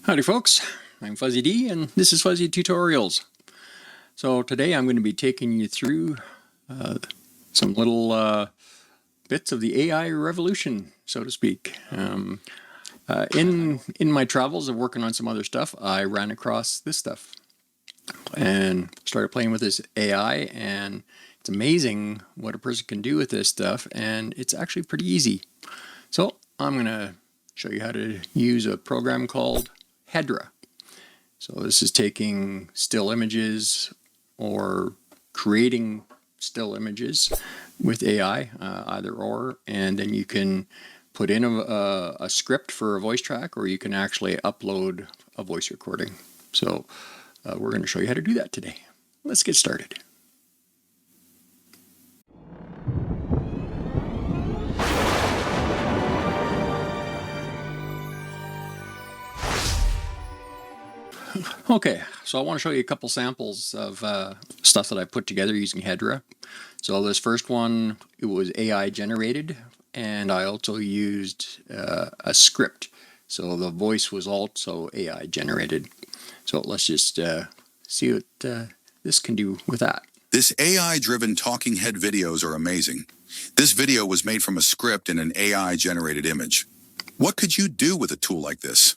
Howdy folks, I'm Fuzzy D and this is Fuzzy Tutorials. So today I'm going to be taking you through some little bits of the AI revolution, so to speak. In my travels of working on some other stuff, I ran across this stuff and started playing with this AI, and it's amazing what a person can do with this stuff, and it's actually pretty easy. So I'm going to show you how to use a program called HEDRA. So this is taking still images or creating still images with AI, either or, and then you can put in a script for a voice track, or you can actually upload a voice recording. So we're going to show you how to do that today. Let's get started. Okay, so I want to show you a couple samples of stuff that I put together using HEDRA. So this first one, it was AI generated, and I also used a script. So the voice was also AI generated. So let's just see what this can do with that. This AI-driven talking head videos are amazing. This video was made from a script and an AI-generated image. What could you do with a tool like this?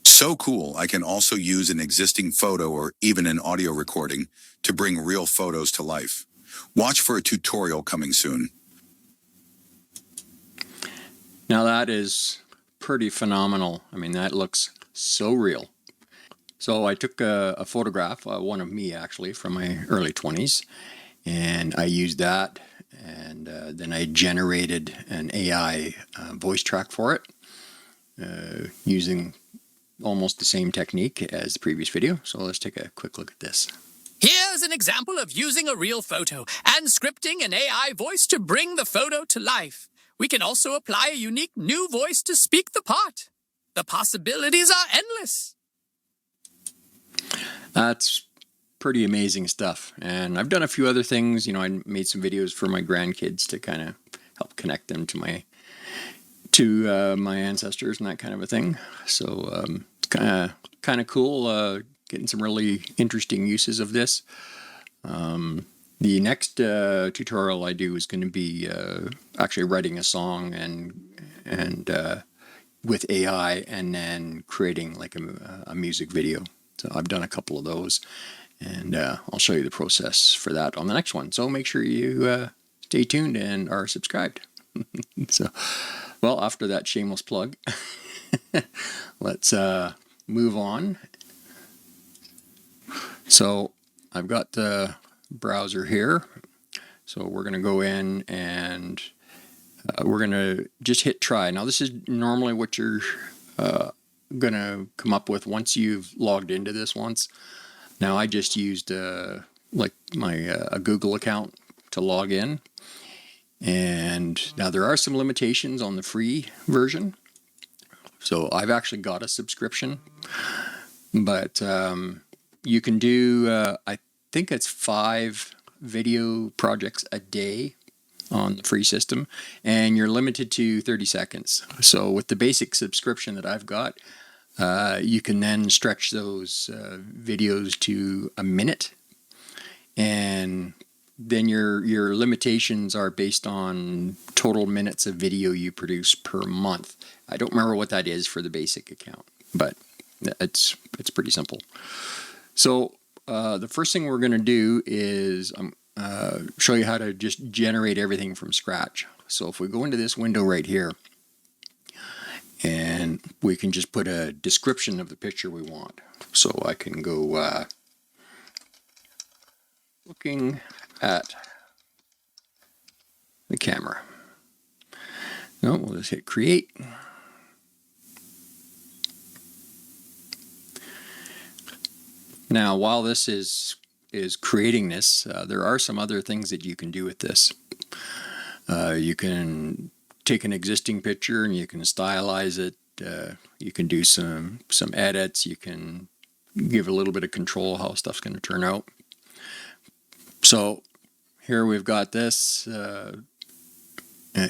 So cool, I can also use an existing photo or even an audio recording to bring real photos to life. Watch for a tutorial coming soon. Now that is pretty phenomenal. I mean, that looks so real. So I took a photograph, one of me actually, from my early 20s, and I used that, and then I generated an AI voice track for it using almost the same technique as the previous video. So let's take a quick look at this. Here's an example of using a real photo and scripting an AI voice to bring the photo to life. We can also apply a unique new voice to speak the part. The possibilities are endless. That's pretty amazing stuff. And I've done a few other things. You know, I made some videos for my grandkids to kind of help connect them to my ancestors and that kind of a thing. So it's kind of cool getting some really interesting uses of this. The next tutorial I do is going to be actually writing a song and with AI, and then creating like a music video. So I've done a couple of those, and I'll show you the process for that on the next one. So make sure you stay tuned and are subscribed. So, well, after that shameless plug, let's move on. So I've got the browser here. So we're going to go in and we're going to just hit try. Now this is normally what you're going to come up with once you've logged into this once. Now I just used like my a Google account to log in. And now there are some limitations on the free version. So I've actually got a subscription, but you can do, I think it's 5 video projects a day on the free system, and you're limited to 30 seconds. So with the basic subscription that I've got, you can then stretch those videos to a minute, and then your limitations are based on total minutes of video you produce per month. I don't remember what that is for the basic account, but it's pretty simple. So the first thing we're going to do is show you how to just generate everything from scratch. So if we go into this window right here, and we can just put a description of the picture we want. So I can go looking at the camera. No, we'll just hit create. Now, while this is creating this, there are some other things that you can do with this. You can take an existing picture and you can stylize it. You can do some edits. You can give a little bit of control how stuff's going to turn out. So here we've got this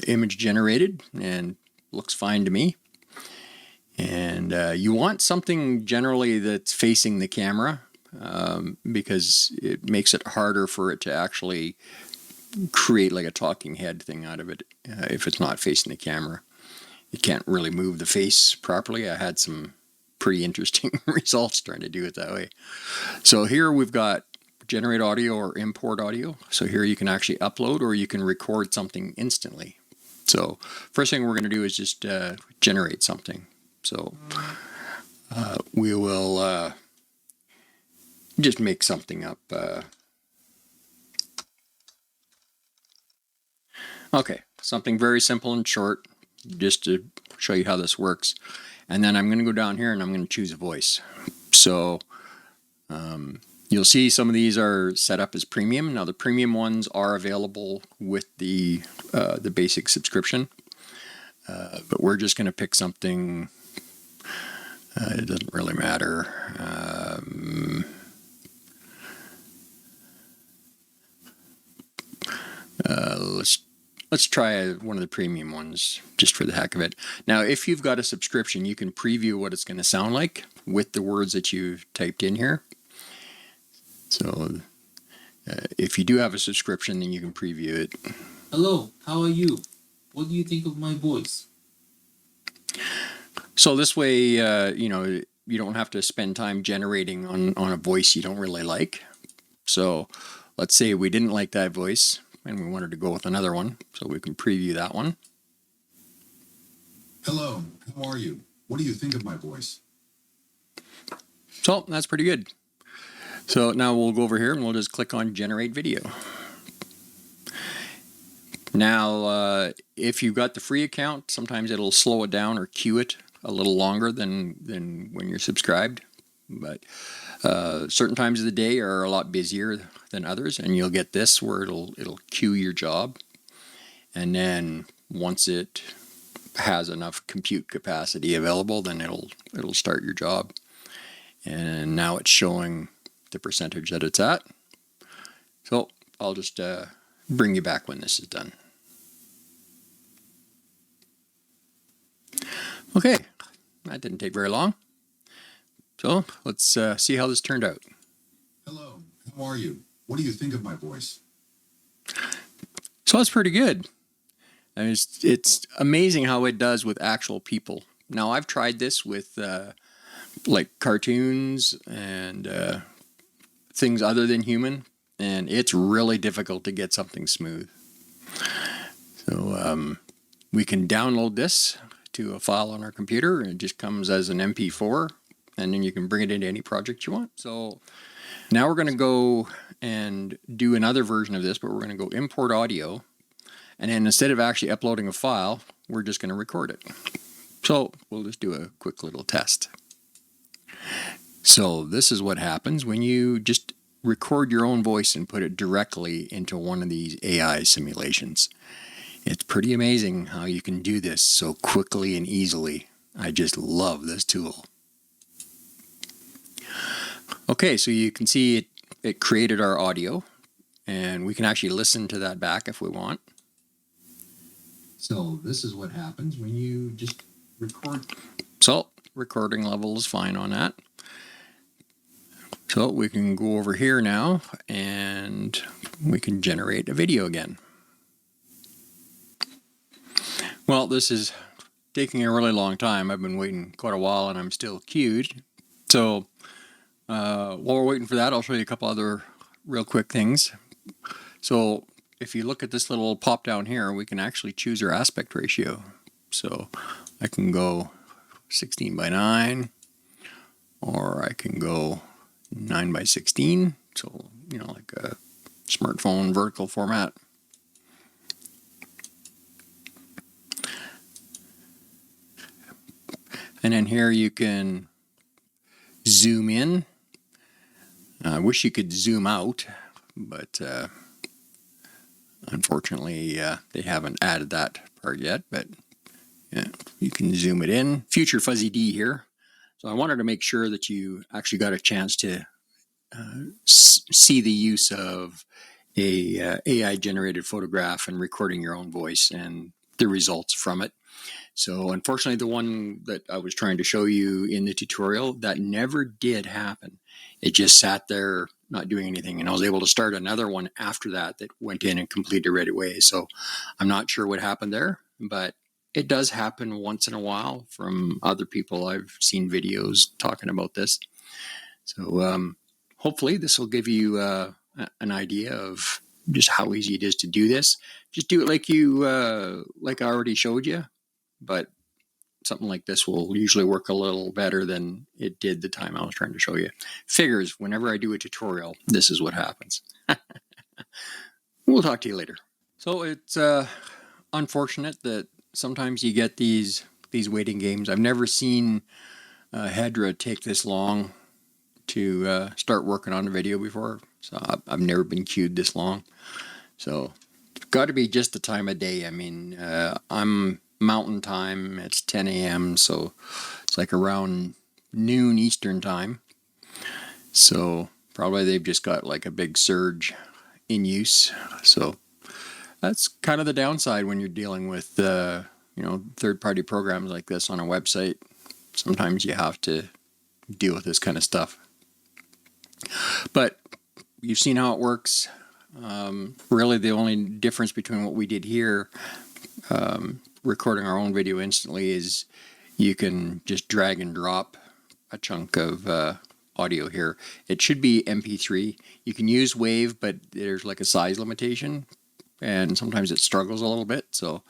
image generated and looks fine to me. And you want something generally that's facing the camera, because it makes it harder for it to actually create like a talking head thing out of it if it's not facing the camera. It can't really move the face properly. I had some pretty interesting results trying to do it that way. So here we've got generate audio or import audio. So here you can actually upload or you can record something instantly. So first thing we're going to do is just generate something. So we will just make something up. Okay, something very simple and short, just to show you how this works. And then I'm going to go down here and I'm going to choose a voice. So you'll see some of these are set up as premium. Now the premium ones are available with the basic subscription, but we're just going to pick something. It doesn't really matter. Let's try one of the premium ones just for the heck of it. Now, if you've got a subscription, you can preview what it's going to sound like with the words that you've typed in here. So if you do have a subscription, then you can preview it. Hello, how are you? What do you think of my voice? So this way, you don't have to spend time generating on a voice you don't really like. So let's say we didn't like that voice and we wanted to go with another one. So we can preview that one. Hello, how are you? What do you think of my voice? So that's pretty good. So now we'll go over here and we'll just click on generate video. Now, if you've got the free account, sometimes it'll slow it down or queue it a little longer than when you're subscribed. But certain times of the day are a lot busier than others, and you'll get this where it'll queue your job. And then once it has enough compute capacity available, then it'll start your job. And now it's showing the percentage that it's at. So I'll just bring you back when this is done. Okay, that didn't take very long. So let's see how this turned out. Hello, how are you? What do you think of my voice? So that's pretty good. I mean, it's amazing how it does with actual people. Now I've tried this with like cartoons and things other than human, and it's really difficult to get something smooth. So we can download this to a file on our computer, and it just comes as an MP4, and then you can bring it into any project you want. So now we're going to go and do another version of this, but we're going to go import audio, and then instead of actually uploading a file, we're just going to record it. So we'll just do a quick little test. So this is what happens when you just record your own voice and put it directly into one of these AI simulations. It's pretty amazing how you can do this so quickly and easily. I just love this tool. Okay, so you can see it created our audio, and we can actually listen to that back if we want. So this is what happens when you just record. So recording level is fine on that. So we can go over here now and we can generate a video again. Well, this is taking a really long time. I've been waiting quite a while and I'm still queued. So while we're waiting for that, I'll show you a couple other real quick things. So if you look at this little pop down here, we can actually choose our aspect ratio. So I can go 16:9, or I can go 9:16. So, like a smartphone vertical format. And then here you can zoom in. I wish you could zoom out, but unfortunately they haven't added that part yet. But yeah, you can zoom it in. Future Fuzzy D here. So I wanted to make sure that you actually got a chance to see the use of a AI generated photograph and recording your own voice. And the results from it. So unfortunately, the one that I was trying to show you in the tutorial, that never did happen. It just sat there not doing anything. And I was able to start another one after that that went in and completed right away. So I'm not sure what happened there, but it does happen once in a while from other people. I've seen videos talking about this. So hopefully this will give you an idea of just how easy it is to do this. Just do it like I already showed you, but something like this will usually work a little better than it did the time I was trying to show you. Figures, whenever I do a tutorial, this is what happens. We'll talk to you later. So it's unfortunate that sometimes you get these waiting games. I've never seen HEDRA take this long to start working on a video before. So I've never been queued this long. So it's got to be just the time of day. I mean, I'm Mountain Time. It's 10 a.m. So it's like around noon Eastern Time. So probably they've just got like a big surge in use. So that's kind of the downside when you're dealing with third-party programs like this on a website. Sometimes you have to deal with this kind of stuff. But you've seen how it works. Really, the only difference between what we did here, recording our own video instantly, is you can just drag and drop a chunk of audio here. It should be MP3. You can use WAV, but there's like a size limitation, and sometimes it struggles a little bit. So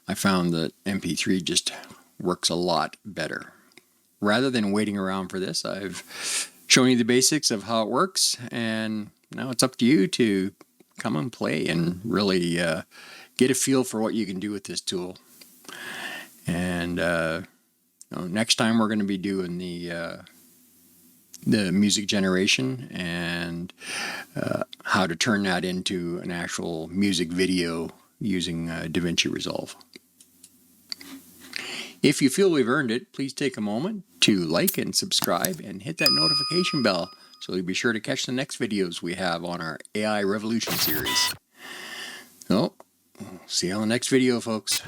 I found that MP3 just works a lot better. Rather than waiting around for this, I've shown you the basics of how it works, and now it's up to you to come and play and really get a feel for what you can do with this tool. And next time we're going to be doing the music generation and how to turn that into an actual music video using DaVinci Resolve. If you feel we've earned it, please take a moment to like and subscribe and hit that notification bell so you'll be sure to catch the next videos we have on our AI Revolution series. So, see you on the next video, folks.